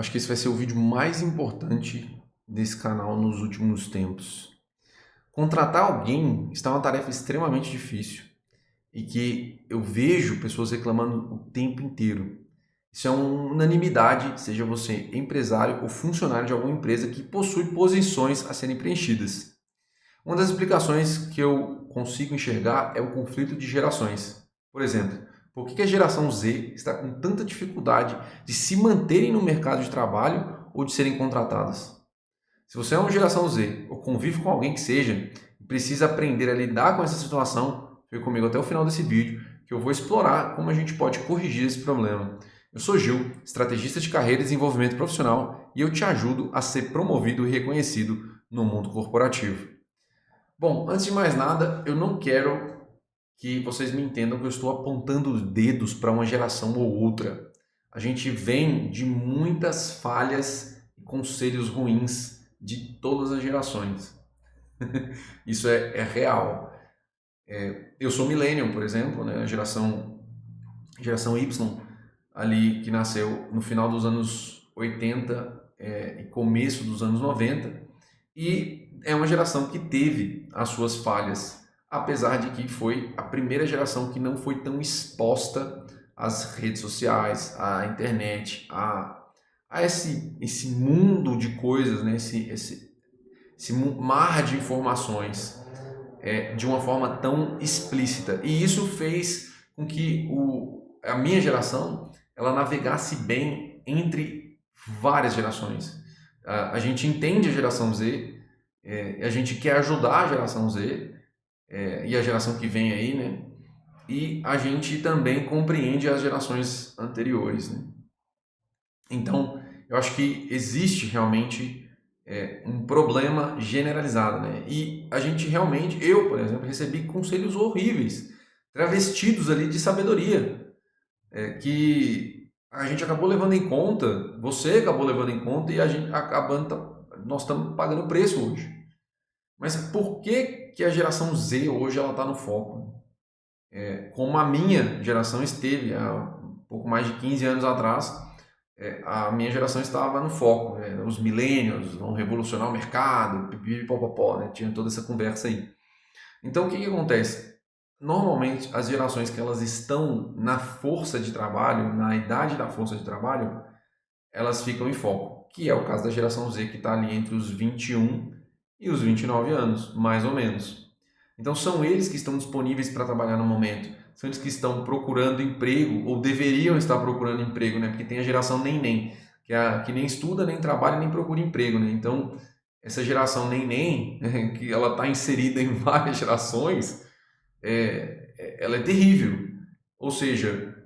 Acho que esse vai ser o vídeo mais importante desse canal nos últimos tempos. Contratar alguém está uma tarefa extremamente difícil e que eu vejo pessoas reclamando o tempo inteiro. Isso é uma unanimidade, seja você empresário ou funcionário de alguma empresa que possui posições a serem preenchidas. Uma das explicações que eu consigo enxergar é o conflito de gerações. Por exemplo, por que a geração Z está com tanta dificuldade de se manterem no mercado de trabalho ou de serem contratadas? Se você é uma geração Z ou convive com alguém que seja e precisa aprender a lidar com essa situação, fique comigo até o final desse vídeo que eu vou explorar como a gente pode corrigir esse problema. Eu sou Gil, estrategista de carreira e desenvolvimento profissional, e eu te ajudo a ser promovido e reconhecido no mundo corporativo. Bom, antes de mais nada, eu não quero que vocês me entendam que eu estou apontando os dedos para uma geração ou outra. A gente vem de muitas falhas e conselhos ruins de todas as gerações. Isso é real. Eu sou millennial, por exemplo, né? A geração Y, ali que nasceu no final dos anos 80 e começo dos anos 90, e é uma geração que teve as suas falhas, apesar de que foi a primeira geração que não foi tão exposta às redes sociais, à internet, a esse mundo de coisas, né? Esse mar de informações de uma forma tão explícita. E isso fez com que a minha geração ela navegasse bem entre várias gerações. A gente entende a geração Z, a gente quer ajudar a geração Z e a geração que vem aí, né? E a gente também compreende as gerações anteriores, né? Então, eu acho que existe realmente um problema generalizado, né? E a gente realmente, eu, por exemplo, recebi conselhos horríveis, travestidos ali de sabedoria, que a gente acabou levando em conta, você acabou levando em conta e a gente nós estamos pagando preço hoje. Mas por que a geração Z hoje ela está no foco? Como a minha geração esteve há um pouco mais de 15 anos atrás, a minha geração estava no foco, né? Os millennials vão revolucionar o mercado, pipipipopopó, né? Tinha toda essa conversa aí. Então, o que acontece? Normalmente, as gerações que elas estão na força de trabalho, na idade da força de trabalho, elas ficam em foco, que é o caso da geração Z, que está ali entre os 21 e os 29 anos, mais ou menos. Então, são eles que estão disponíveis para trabalhar no momento, são eles que estão procurando emprego, ou deveriam estar procurando emprego, né? Porque tem a geração neném, que nem estuda, nem trabalha, nem procura emprego, né? Então, essa geração neném, que ela está inserida em várias gerações, ela é terrível. Ou seja,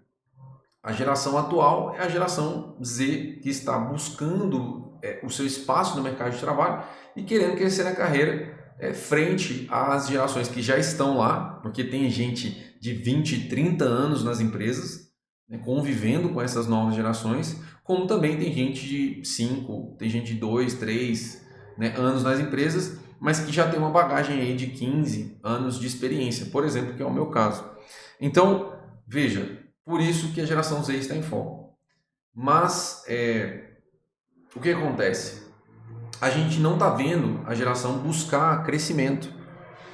a geração atual é a geração Z, que está buscando o seu espaço no mercado de trabalho e querendo crescer na carreira frente às gerações que já estão lá, porque tem gente de 20, 30 anos nas empresas, né, convivendo com essas novas gerações, como também tem gente de 5, tem gente de 2, 3 anos nas empresas, mas que já tem uma bagagem aí de 15 anos de experiência, por exemplo, que é o meu caso. Então, veja, por isso que a geração Z está em foco. Mas o que acontece? A gente não está vendo a geração buscar crescimento.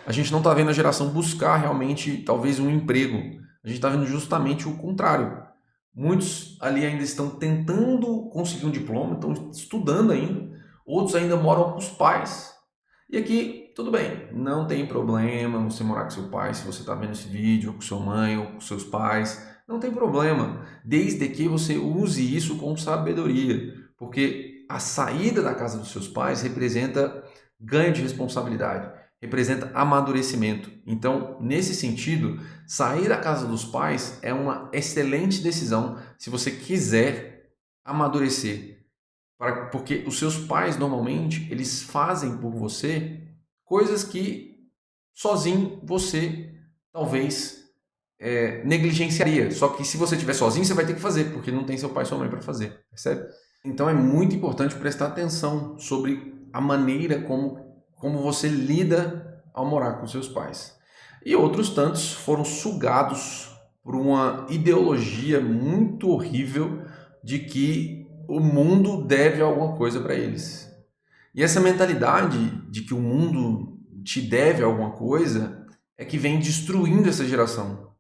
A gente não está vendo a geração buscar realmente, talvez, um emprego. A gente está vendo justamente o contrário. Muitos ali ainda estão tentando conseguir um diploma, estão estudando ainda. Outros ainda moram com os pais. E aqui, tudo bem, não tem problema você morar com seu pai, se você está vendo esse vídeo, ou com sua mãe, ou com seus pais. Não tem problema, desde que você use isso com sabedoria. Porque a saída da casa dos seus pais representa ganho de responsabilidade, representa amadurecimento. Então, nesse sentido, sair da casa dos pais é uma excelente decisão se você quiser amadurecer. Porque os seus pais, normalmente, eles fazem por você coisas que sozinho você talvez negligenciaria. Só que se você estiver sozinho, você vai ter que fazer, porque não tem seu pai e sua mãe para fazer, percebe? Então é muito importante prestar atenção sobre a maneira como você lida ao morar com seus pais. E outros tantos foram sugados por uma ideologia muito horrível de que o mundo deve alguma coisa para eles. E essa mentalidade de que o mundo te deve alguma coisa é que vem destruindo essa geração.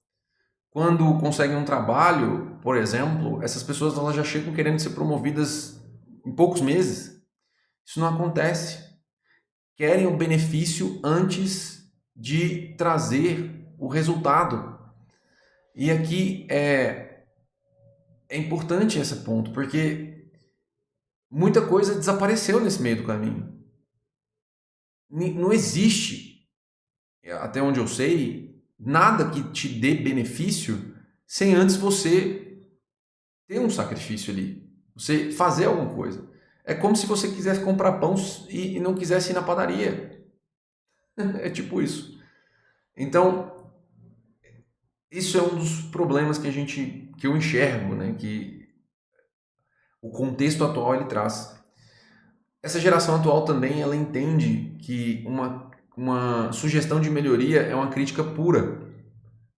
Quando conseguem um trabalho, por exemplo, essas pessoas elas já chegam querendo ser promovidas em poucos meses. Isso não acontece. Querem o benefício antes de trazer o resultado. E aqui é importante esse ponto, porque muita coisa desapareceu nesse meio do caminho. Não existe, até onde eu sei, nada que te dê benefício sem antes você ter um sacrifício ali. Você fazer alguma coisa. É como se você quisesse comprar pão e não quisesse ir na padaria. É tipo isso. Então, isso é um dos problemas que eu enxergo, né? Que o contexto atual ele traz. Essa geração atual também ela entende que uma sugestão de melhoria é uma crítica pura.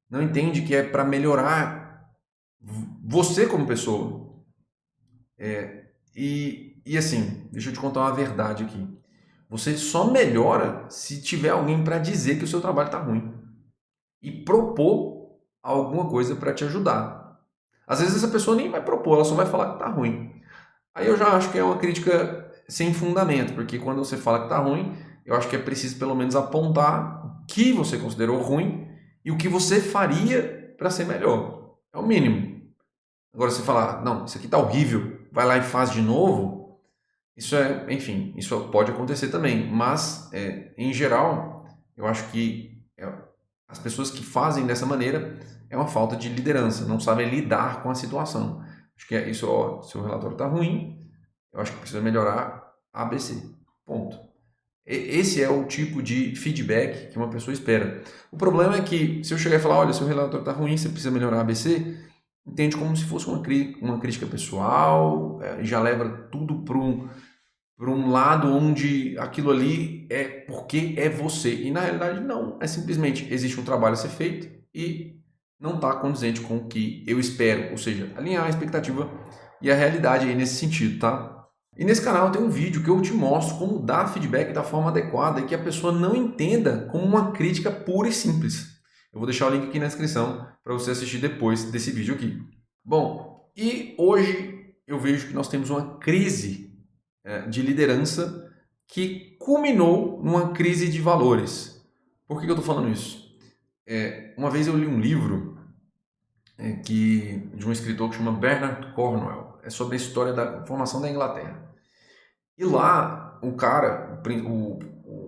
Não entende que é para melhorar você como pessoa. E assim, deixa eu te contar uma verdade aqui. Você só melhora se tiver alguém para dizer que o seu trabalho está ruim e propor alguma coisa para te ajudar. Às vezes essa pessoa nem vai propor, ela só vai falar que está ruim. Aí eu já acho que é uma crítica sem fundamento, porque quando você fala que está ruim, eu acho que é preciso pelo menos apontar o que você considerou ruim e o que você faria para ser melhor. É o mínimo. Agora, se falar, não, isso aqui está horrível, vai lá e faz de novo, isso enfim, isso pode acontecer também, mas, em geral, eu acho que as pessoas que fazem dessa maneira é uma falta de liderança, não sabem lidar com a situação. Acho que isso, ó, seu relatório está ruim, eu acho que precisa melhorar ABC. Ponto. Esse é o tipo de feedback que uma pessoa espera. O problema é que se eu chegar e falar, olha, seu relatório está ruim, você precisa melhorar ABC, entende como se fosse uma crítica pessoal, já leva tudo para um lado onde aquilo ali é porque é você. E na realidade não, é simplesmente existe um trabalho a ser feito e não está condizente com o que eu espero, ou seja, alinhar a expectativa e a realidade aí nesse sentido, tá? E nesse canal tem um vídeo que eu te mostro como dar feedback da forma adequada e que a pessoa não entenda como uma crítica pura e simples. Eu vou deixar o link aqui na descrição para você assistir depois desse vídeo aqui. Bom, e hoje eu vejo que nós temos uma crise de liderança que culminou numa crise de valores. Por que eu estou falando isso? Uma vez eu li um livro de um escritor que chama Bernard Cornwell. É sobre a história da formação da Inglaterra. E lá, o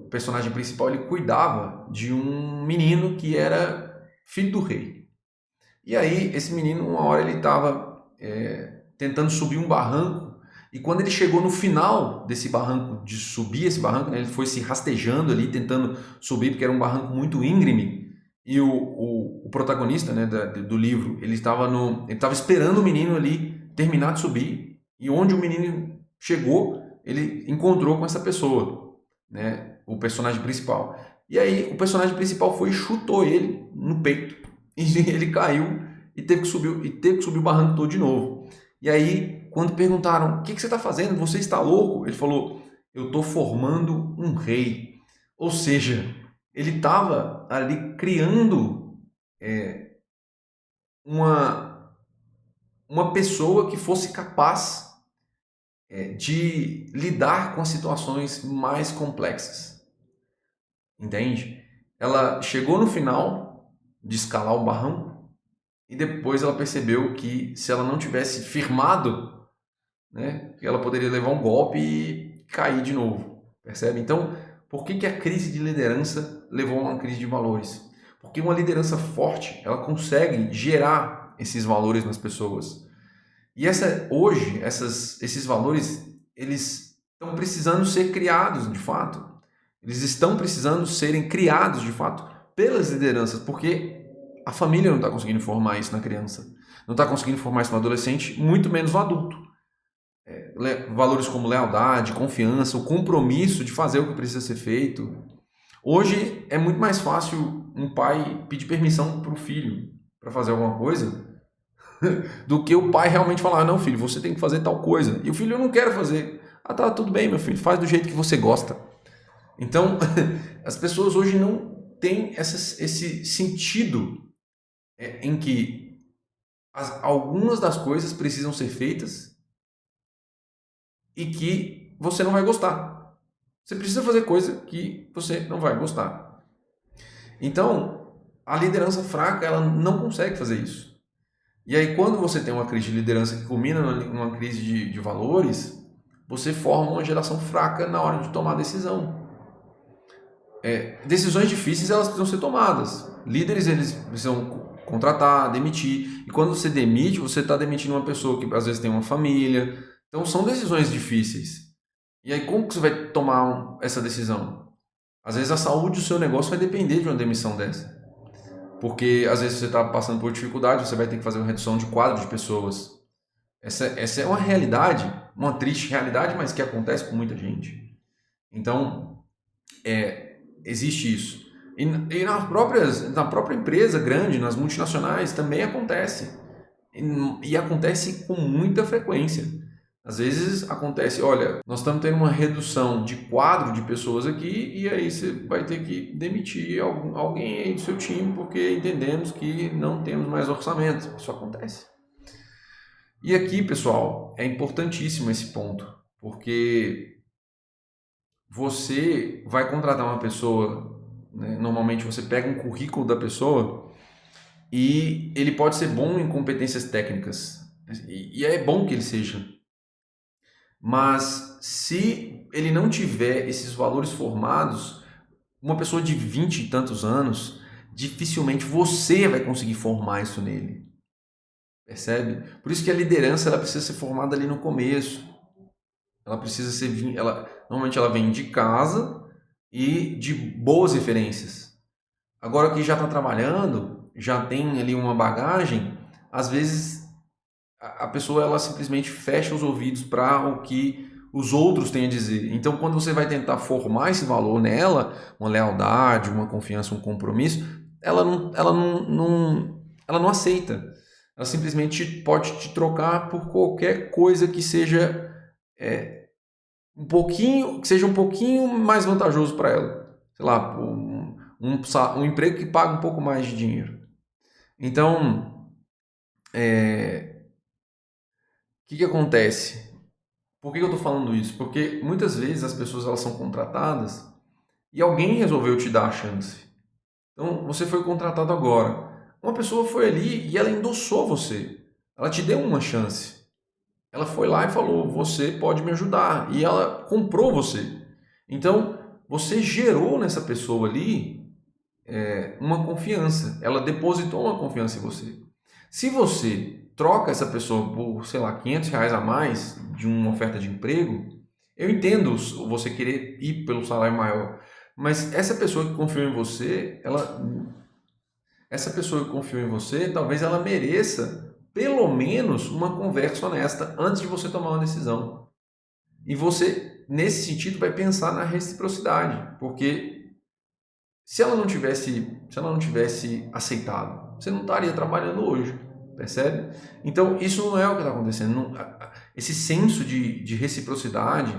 personagem principal, ele cuidava de um menino que era filho do rei. E aí, esse menino, uma hora ele estava tentando subir um barranco, e quando ele chegou no final desse barranco, de subir esse barranco, né, ele foi se rastejando ali, tentando subir, porque era um barranco muito íngreme, e o protagonista, né, do livro, ele estava esperando o menino ali terminar de subir, e onde o menino chegou, ele encontrou com essa pessoa, né, o personagem principal. E aí o personagem principal foi e chutou ele no peito, e ele caiu e teve que subir o barranco todo de novo. E aí, quando perguntaram, o que você está fazendo? Você está louco? Ele falou, eu estou formando um rei. Ou seja, ele estava ali criando uma pessoa que fosse capaz de lidar com as situações mais complexas. Entende? Ela chegou no final de escalar o barranco e depois ela percebeu que se ela não tivesse firmado, né, ela poderia levar um golpe e cair de novo. Percebe? Então, por que a crise de liderança levou a uma crise de valores? Porque uma liderança forte, ela consegue gerar esses valores nas pessoas. E hoje, esses valores, eles estão precisando ser criados de fato. Eles estão precisando serem criados de fato pelas lideranças, porque a família não está conseguindo formar isso na criança, não está conseguindo formar isso no adolescente, muito menos no adulto. Valores como lealdade, confiança, o compromisso de fazer o que precisa ser feito. Hoje é muito mais fácil um pai pedir permissão para o filho para fazer alguma coisa do que o pai realmente falar, não, filho, você tem que fazer tal coisa. E o filho, eu não quero fazer. Ah, tá, tudo bem, meu filho, faz do jeito que você gosta. Então, as pessoas hoje não têm esse sentido em que algumas das coisas precisam ser feitas e que você não vai gostar. Você precisa fazer coisa que você não vai gostar. Então, a liderança fraca, ela não consegue fazer isso. E aí, quando você tem uma crise de liderança que culmina numa crise de valores, você forma uma geração fraca na hora de tomar decisão. Decisões difíceis, elas precisam ser tomadas. Líderes, eles precisam contratar, demitir. E quando você demite, você está demitindo uma pessoa que às vezes tem uma família. Então, são decisões difíceis. E aí, como que você vai tomar essa decisão? Às vezes, a saúde do seu negócio vai depender de uma demissão dessa. Porque, às vezes, você está passando por dificuldade, você vai ter que fazer uma redução de quadro de pessoas. Essa é uma realidade, uma triste realidade, mas que acontece com muita gente. Então, existe isso. E na própria empresa grande, nas multinacionais, também acontece. E acontece com muita frequência. Às vezes acontece, olha, nós estamos tendo uma redução de quadro de pessoas aqui e aí você vai ter que demitir alguém aí do seu time porque entendemos que não temos mais orçamento. Isso acontece. E aqui, pessoal, é importantíssimo esse ponto, porque você vai contratar uma pessoa, né? Normalmente você pega um currículo da pessoa e ele pode ser bom em competências técnicas, e é bom que ele seja. Mas se ele não tiver esses valores formados, uma pessoa de 20 e tantos anos, dificilmente você vai conseguir formar isso nele. Percebe? Por isso que a liderança ela precisa ser formada ali no começo. Ela precisa ser, normalmente ela vem de casa e de boas referências. Agora que já está trabalhando, já tem ali uma bagagem, às vezes a pessoa ela simplesmente fecha os ouvidos para o que os outros têm a dizer. Então, quando você vai tentar formar esse valor nela, uma lealdade, uma confiança, um compromisso, ela não aceita. Ela simplesmente pode te trocar por qualquer coisa que seja que seja um pouquinho mais vantajoso para ela. Sei lá, um emprego que paga um pouco mais de dinheiro. Então, o que acontece? Por que eu estou falando isso? Porque muitas vezes as pessoas elas são contratadas e alguém resolveu te dar a chance. Então, você foi contratado agora. Uma pessoa foi ali e ela endossou você. Ela te deu uma chance. Ela foi lá e falou, você pode me ajudar. E ela comprou você. Então, você gerou nessa pessoa ali uma confiança. Ela depositou uma confiança em você. Se você troca essa pessoa por, sei lá, R$ 500 a mais de uma oferta de emprego, eu entendo você querer ir pelo salário maior. Mas essa pessoa que confiou em você, talvez ela mereça pelo menos uma conversa honesta antes de você tomar uma decisão. E você, nesse sentido, vai pensar na reciprocidade, porque se ela não tivesse aceitado, você não estaria trabalhando hoje, percebe? Então, isso não é o que está acontecendo. Esse senso de reciprocidade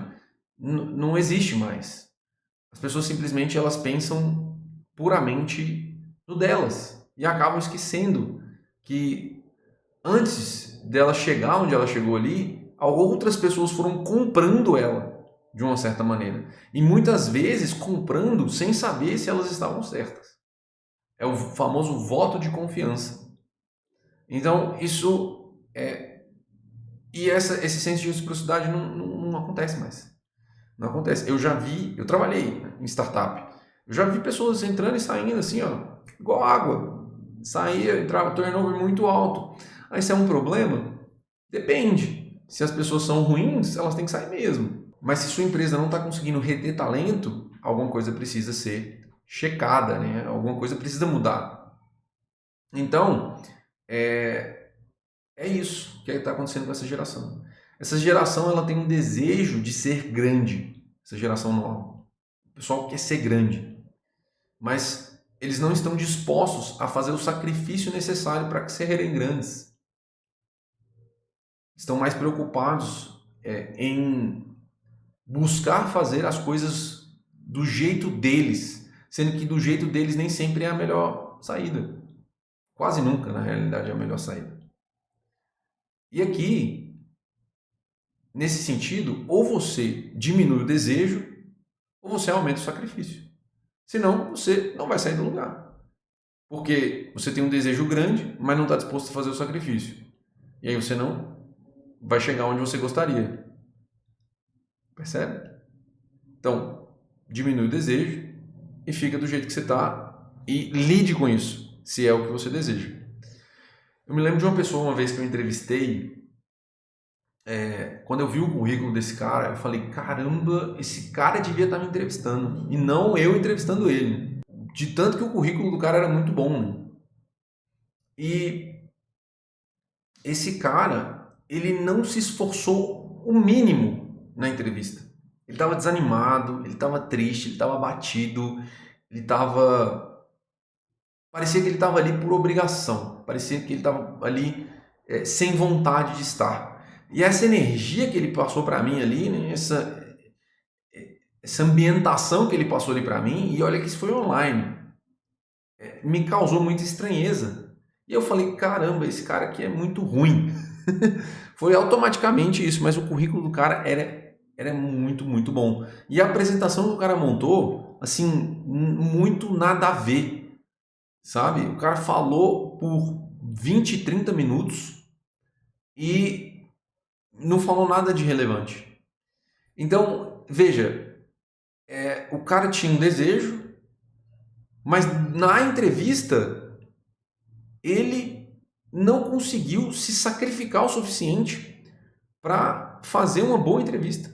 não existe mais. As pessoas simplesmente elas pensam puramente no delas e acabam esquecendo que antes dela chegar onde ela chegou ali, outras pessoas foram comprando ela de uma certa maneira. E muitas vezes comprando sem saber se elas estavam certas. É o famoso voto de confiança. Então, esse senso de reciprocidade não acontece mais. Não acontece. Eu trabalhei em startup. Eu já vi pessoas entrando e saindo assim, ó, igual água. Saía, entrava, turnover muito alto. Aí isso é um problema? Depende. Se as pessoas são ruins, elas têm que sair mesmo. Mas se sua empresa não está conseguindo reter talento, alguma coisa precisa ser checada, né? Alguma coisa precisa mudar. Então, é isso que está acontecendo com essa geração. Essa geração ela tem um desejo de ser grande, essa geração nova. O pessoal quer ser grande, mas eles não estão dispostos a fazer o sacrifício necessário para serem grandes. estão mais preocupados em buscar fazer as coisas do jeito deles, sendo que do jeito deles nem sempre é a melhor saída. Quase nunca, na realidade, é a melhor saída. E aqui, nesse sentido, ou você diminui o desejo, ou você aumenta o sacrifício. Senão, você não vai sair do lugar. Porque você tem um desejo grande, mas não está disposto a fazer o sacrifício. E aí você não vai chegar onde você gostaria. Percebe? Então, diminui o desejo e fica do jeito que você está e lide com isso, se é o que você deseja. Eu me lembro de uma pessoa uma vez que eu entrevistei, quando eu vi o currículo desse cara, eu falei, caramba, esse cara devia estar me entrevistando, e não eu entrevistando ele. De tanto que o currículo do cara era muito bom, né? E esse cara, ele não se esforçou o mínimo na entrevista. Ele estava desanimado, ele estava triste, ele estava abatido, ele estava... Parecia que ele estava ali por obrigação, parecia que ele estava ali sem vontade de estar. E essa energia que ele passou para mim ali, né, essa ambientação que ele passou ali para mim, e olha que isso foi online, me causou muita estranheza. E eu falei, caramba, esse cara aqui é muito ruim. Foi automaticamente isso, mas o currículo do cara era muito, muito bom. E a apresentação que o cara montou, assim, muito nada a ver, sabe? O cara falou por 20, 30 minutos e não falou nada de relevante. Então, veja, o cara tinha um desejo, mas na entrevista ele não conseguiu se sacrificar o suficiente para fazer uma boa entrevista.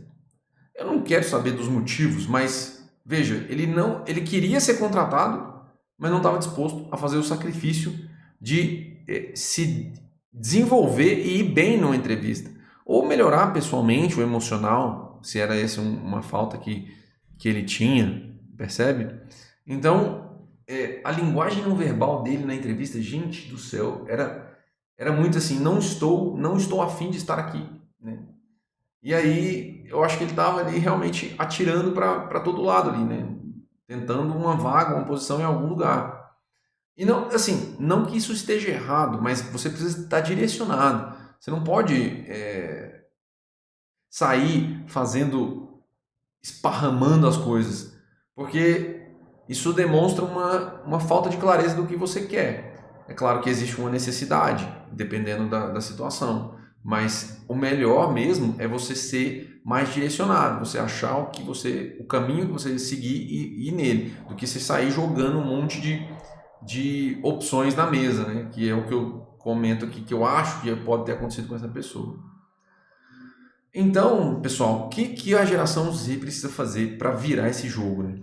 Eu não quero saber dos motivos, mas veja, ele queria ser contratado, mas não estava disposto a fazer o sacrifício de se desenvolver e ir bem numa entrevista, ou melhorar pessoalmente o emocional, se era essa uma falta que ele tinha, percebe? Então, a linguagem não verbal dele na entrevista, gente do céu, era muito assim, não estou a fim de estar aqui, né? E aí, eu acho que ele estava ali realmente atirando para todo lado ali, né? Tentando uma vaga, uma posição em algum lugar. E não, assim, não que isso esteja errado, mas você precisa estar direcionado. Você não pode sair esparramando as coisas, porque isso demonstra uma falta de clareza do que você quer. É claro que existe uma necessidade, dependendo da situação, mas o melhor mesmo é você ser mais direcionado, você achar o caminho que você seguir e ir nele, do que você sair jogando um monte de opções na mesa, né? Que é o que eu comento aqui, que eu acho que pode ter acontecido com essa pessoa. Então, pessoal, o que a geração Z precisa fazer para virar esse jogo, né?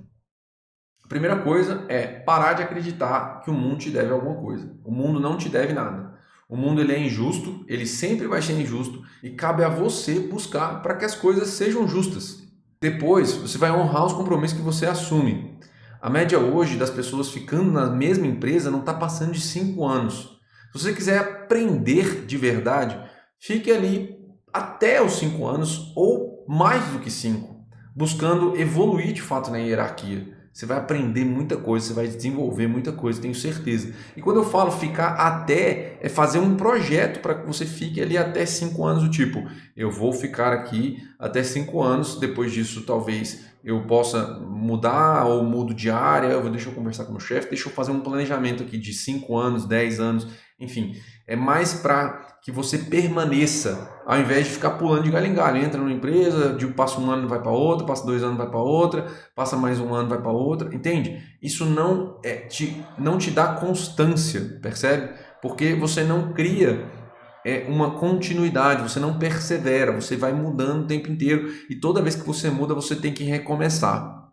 A primeira coisa é parar de acreditar que o mundo te deve alguma coisa. O mundo não te deve nada. O mundo ele é injusto, ele sempre vai ser injusto e cabe a você buscar para que as coisas sejam justas. Depois, você vai honrar os compromissos que você assume. A média hoje das pessoas ficando na mesma empresa não está passando de 5 anos. Se você quiser aprender de verdade, fique ali até os 5 anos ou mais do que 5, buscando evoluir de fato na hierarquia. Você vai aprender muita coisa, você vai desenvolver muita coisa, tenho certeza. E quando eu falo ficar até, é fazer um projeto para que você fique ali até 5 anos, do tipo, eu vou ficar aqui até 5 anos, depois disso talvez eu possa mudar ou mudo de área, deixa eu conversar com o meu chefe, deixa eu fazer um planejamento aqui de 5 anos, 10 anos, enfim. É mais para que você permaneça, ao invés de ficar pulando de galho em galho. Entra numa empresa, passa um ano vai para outra, passa 2 anos vai para outra, passa mais um ano vai para outra, entende? Isso não te dá constância, percebe? Porque você não cria uma continuidade, você não persevera, você vai mudando o tempo inteiro e toda vez que você muda você tem que recomeçar.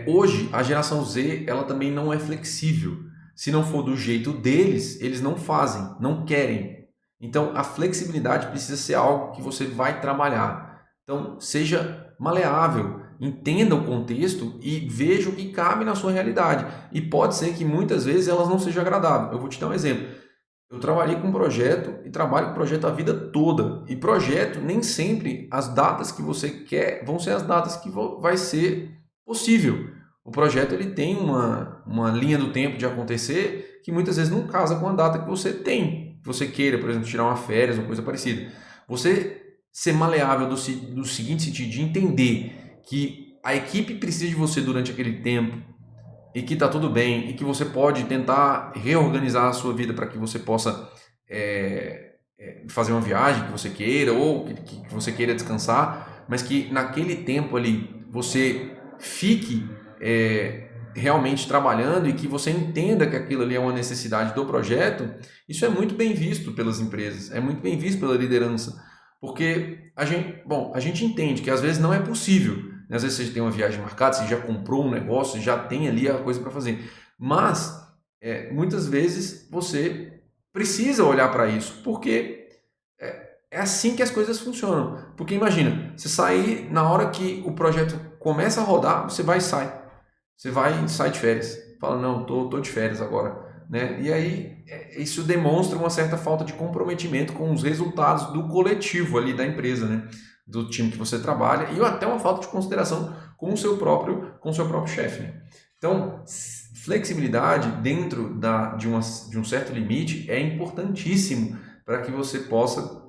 Hoje a geração Z ela também não é flexível. Se não for do jeito deles, eles não fazem, não querem. Então, a flexibilidade precisa ser algo que você vai trabalhar. Então, seja maleável, entenda o contexto e veja o que cabe na sua realidade. E pode ser que muitas vezes elas não sejam agradáveis. Eu vou te dar um exemplo. Eu trabalhei com projeto e trabalho com projeto a vida toda. E projeto, nem sempre as datas que você quer vão ser as datas que vai ser possível. O projeto ele tem uma linha do tempo de acontecer que muitas vezes não casa com a data que você tem. Que você queira, por exemplo, tirar uma férias ou coisa parecida. Você ser maleável no seguinte sentido, de entender que a equipe precisa de você durante aquele tempo e que está tudo bem e que você pode tentar reorganizar a sua vida para que você possa fazer uma viagem que você queira ou que você queira descansar, mas que naquele tempo ali você fique realmente trabalhando e que você entenda que aquilo ali é uma necessidade do projeto. Isso é muito bem visto pelas empresas, é muito bem visto pela liderança, porque a gente entende que às vezes não é possível, né? Às vezes você tem uma viagem marcada, você já comprou um negócio, já tem ali a coisa para fazer, mas muitas vezes você precisa olhar para isso, porque é assim que as coisas funcionam. Porque imagina, você sair na hora que o projeto começa a rodar, você vai e sai. Você vai e sai de férias. Fala, não, tô de férias agora. Né? E aí, isso demonstra uma certa falta de comprometimento com os resultados do coletivo ali da empresa, né? Do time que você trabalha, e até uma falta de consideração com o seu próprio chefe. Né? Então, flexibilidade dentro de um certo limite é importantíssimo para que você possa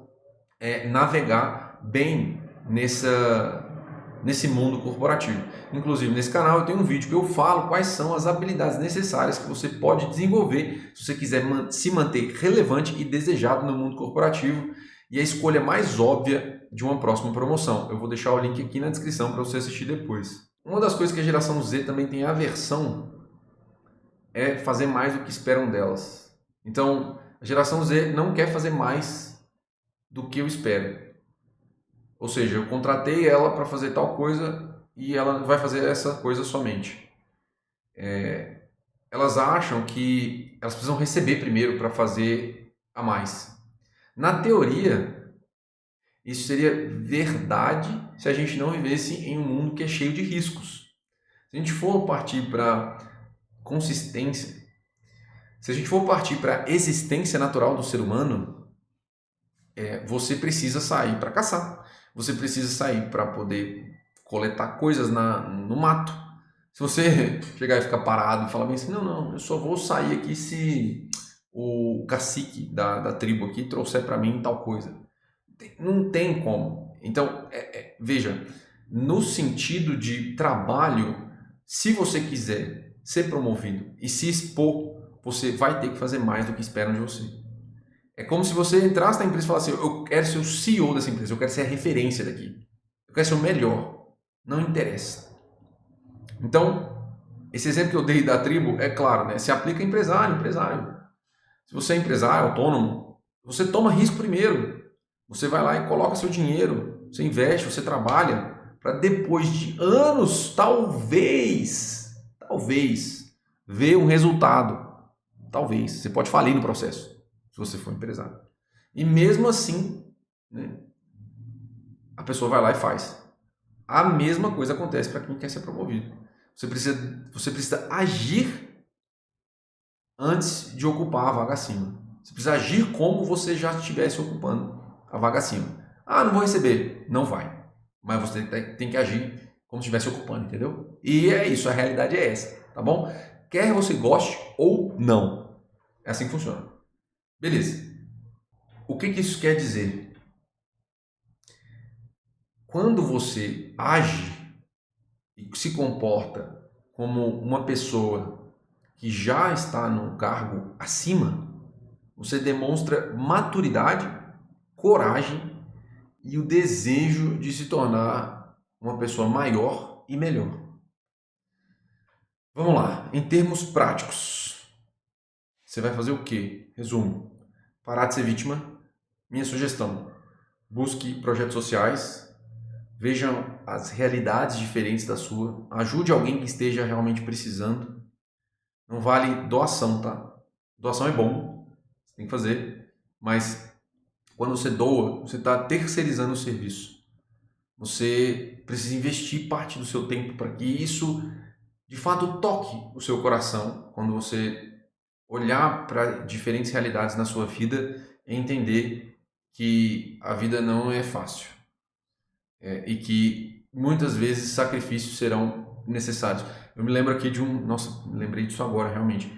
navegar bem nesse mundo corporativo. Inclusive, nesse canal eu tenho um vídeo que eu falo quais são as habilidades necessárias que você pode desenvolver se você quiser se manter relevante e desejado no mundo corporativo, e a escolha mais óbvia de uma próxima promoção. Eu vou deixar o link aqui na descrição para você assistir depois. Uma das coisas que a geração Z também tem aversão é fazer mais do que esperam delas. Então, a geração Z não quer fazer mais do que eu espero. Ou seja, eu contratei ela para fazer tal coisa e ela vai fazer essa coisa somente. Elas acham que elas precisam receber primeiro para fazer a mais. Na teoria, isso seria verdade se a gente não vivesse em um mundo que é cheio de riscos. Se a gente for partir para consistência, se a gente for partir para a existência natural do ser humano, você precisa sair para caçar. Você precisa sair para poder coletar coisas no mato. Se você chegar e ficar parado e falar bem assim, não, eu só vou sair aqui se o cacique da tribo aqui trouxer para mim tal coisa. Não tem como. Então, veja, no sentido de trabalho, se você quiser ser promovido e se expor, você vai ter que fazer mais do que esperam de você. É como se você entrasse na empresa e falasse assim, eu quero ser o CEO dessa empresa, eu quero ser a referência daqui. Eu quero ser o melhor. Não interessa. Então, esse exemplo que eu dei da tribo, é claro, né? Se aplica a empresário. Se você é empresário, autônomo, você toma risco primeiro. Você vai lá e coloca seu dinheiro, você investe, você trabalha, para depois de anos, talvez, ver um resultado. Talvez. Você pode falir no processo, se você for empresário. E mesmo assim, né, a pessoa vai lá e faz. A mesma coisa acontece para quem quer ser promovido. Você precisa agir antes de ocupar a vaga acima. Você precisa agir como você já estivesse ocupando a vaga acima. Ah, não vou receber. Não vai. Mas você tem que agir como se estivesse ocupando, entendeu? E é isso, a realidade é essa, tá bom? Quer você goste ou não. É assim que funciona. Beleza. O que isso quer dizer? Quando você age e se comporta como uma pessoa que já está num cargo acima, você demonstra maturidade, coragem e o desejo de se tornar uma pessoa maior e melhor. Vamos lá, em termos práticos, você vai fazer o quê? Resumo: parar de ser vítima. Minha sugestão: busque projetos sociais, vejam as realidades diferentes da sua, ajude alguém que esteja realmente precisando. Não vale doação, tá? Doação é bom, você tem que fazer, mas quando você doa, você está terceirizando o serviço. Você precisa investir parte do seu tempo para que isso, de fato, toque o seu coração quando você olhar para diferentes realidades na sua vida e entender que a vida não é fácil, e que muitas vezes sacrifícios serão necessários. Eu me lembro aqui de nossa, lembrei disso agora realmente.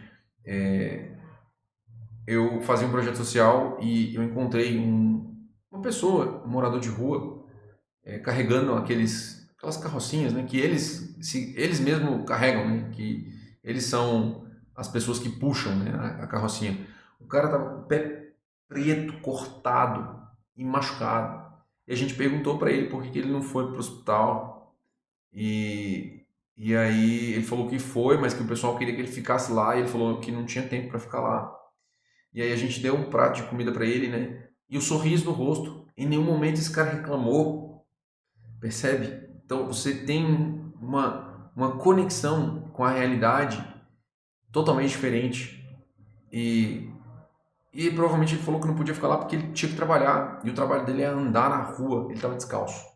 Eu fazia um projeto social e eu encontrei uma pessoa, um morador de rua, carregando aquelas carrocinhas, né, que eles mesmos carregam, né, que eles são as pessoas que puxam, né, a carrocinha. O cara tava com o pé preto, cortado e machucado. E a gente perguntou para ele por que ele não foi para o hospital. E aí ele falou que foi, mas que o pessoal queria que ele ficasse lá e ele falou que não tinha tempo para ficar lá. E aí a gente deu um prato de comida para ele, né? E o sorriso no rosto. Em nenhum momento esse cara reclamou. Percebe? Então você tem uma conexão com a realidade totalmente diferente. E provavelmente ele falou que não podia ficar lá porque ele tinha que trabalhar. E o trabalho dele é andar na rua. Ele estava descalço.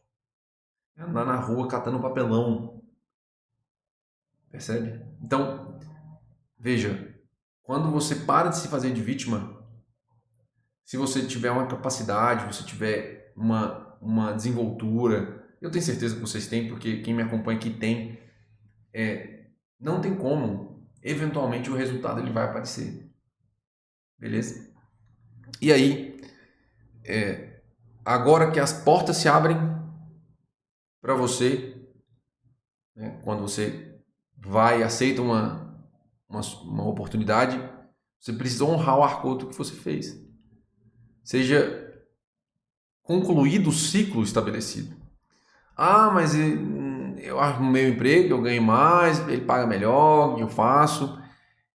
Andar na rua catando papelão. Percebe? Então, veja, quando você para de se fazer de vítima, se você tiver uma capacidade, você tiver uma desenvoltura, eu tenho certeza que vocês têm, porque quem me acompanha aqui tem, não tem como, eventualmente o resultado ele vai aparecer. Beleza? E aí, agora que as portas se abrem para você, né, quando você vai e aceita uma oportunidade, você precisa honrar o arcoto que você fez. Seja concluído o ciclo estabelecido. Ah, mas eu arrumei um emprego, eu ganho mais, ele paga melhor, o que eu faço?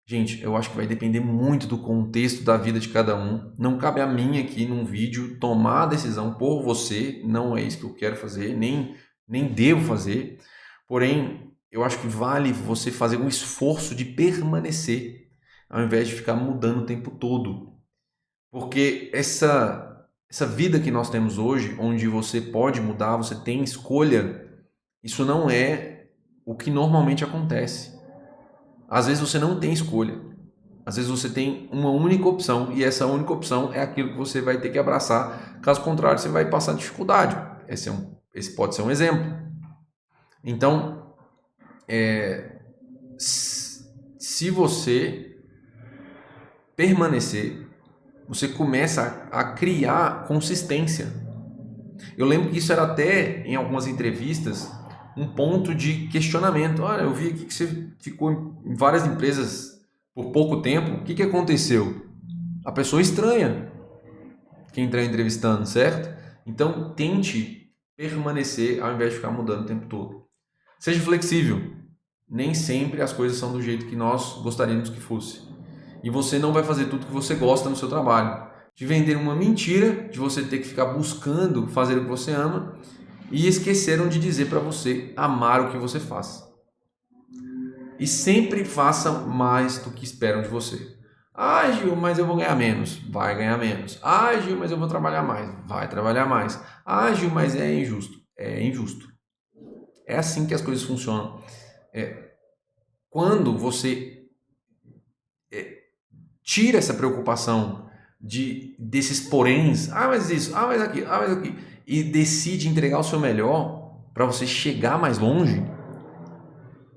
Gente, eu acho que vai depender muito do contexto da vida de cada um. Não cabe a mim aqui num vídeo tomar a decisão por você, não é isso que eu quero fazer, nem devo fazer. Porém, eu acho que vale você fazer um esforço de permanecer, ao invés de ficar mudando o tempo todo. Porque essa vida que nós temos hoje, onde você pode mudar, você tem escolha, isso não é o que normalmente acontece. Às vezes você não tem escolha. Às vezes você tem uma única opção e essa única opção é aquilo que você vai ter que abraçar. Caso contrário, você vai passar dificuldade. Esse pode ser um exemplo. Então, se você permanecer, você começa a criar consistência. Eu lembro que isso era até, em algumas entrevistas, um ponto de questionamento. Olha, eu vi aqui que você ficou em várias empresas por pouco tempo. O que aconteceu? A pessoa estranha quem está entrevistando, certo? Então, tente permanecer ao invés de ficar mudando o tempo todo. Seja flexível. Nem sempre as coisas são do jeito que nós gostaríamos que fosse. E você não vai fazer tudo que você gosta no seu trabalho. De vender uma mentira, de você ter que ficar buscando fazer o que você ama e esqueceram de dizer para você amar o que você faz. E sempre faça mais do que esperam de você. Ah, Gil, mas eu vou ganhar menos. Vai ganhar menos. Ah, Gil, mas eu vou trabalhar mais. Vai trabalhar mais. Ah, Gil, mas é injusto. É injusto. É assim que as coisas funcionam. Quando você tira essa preocupação desses poréns, mas isso, mas aqui, mas aqui, e decide entregar o seu melhor para você chegar mais longe,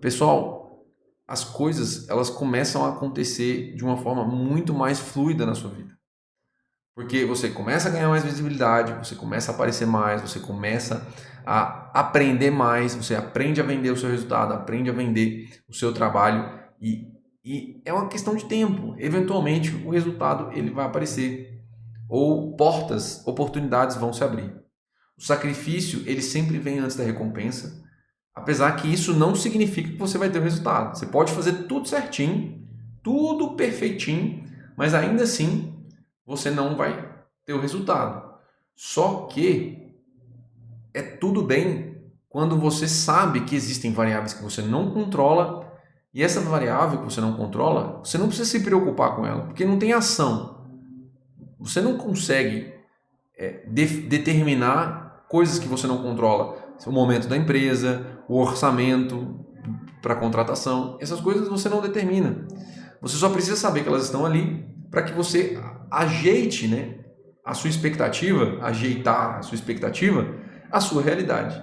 pessoal, as coisas elas começam a acontecer de uma forma muito mais fluida na sua vida. Porque você começa a ganhar mais visibilidade, você começa a aparecer mais, você começa a aprender mais, você aprende a vender o seu resultado, aprende a vender o seu trabalho e é uma questão de tempo. Eventualmente o resultado ele vai aparecer ou oportunidades vão se abrir. O sacrifício ele sempre vem antes da recompensa, apesar que isso não significa que você vai ter o resultado. Você pode fazer tudo certinho, tudo perfeitinho, mas ainda assim você não vai ter o resultado. Só que é tudo bem quando você sabe que existem variáveis que você não controla e essa variável que você não controla, você não precisa se preocupar com ela, porque não tem ação. Você não consegue determinar coisas que você não controla. O momento da empresa, o orçamento para contratação, essas coisas você não determina. Você só precisa saber que elas estão ali para que você ajeite, né, ajeitar a sua expectativa, à sua realidade.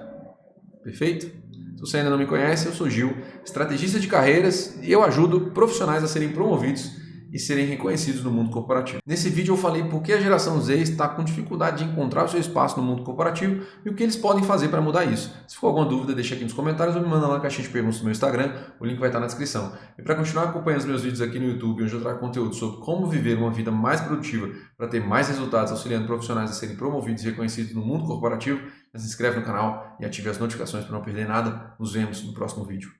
Perfeito? Se você ainda não me conhece, eu sou Gil, estrategista de carreiras, e eu ajudo profissionais a serem promovidos e serem reconhecidos no mundo corporativo. Nesse vídeo eu falei por que a geração Z está com dificuldade de encontrar o seu espaço no mundo corporativo e o que eles podem fazer para mudar isso. Se ficou alguma dúvida, deixa aqui nos comentários ou me manda lá na caixinha de perguntas no meu Instagram, o link vai estar na descrição. E para continuar acompanhando os meus vídeos aqui no YouTube, onde eu trago conteúdo sobre como viver uma vida mais produtiva para ter mais resultados, auxiliando profissionais a serem promovidos e reconhecidos no mundo corporativo, se inscreve no canal e ative as notificações para não perder nada. Nos vemos no próximo vídeo.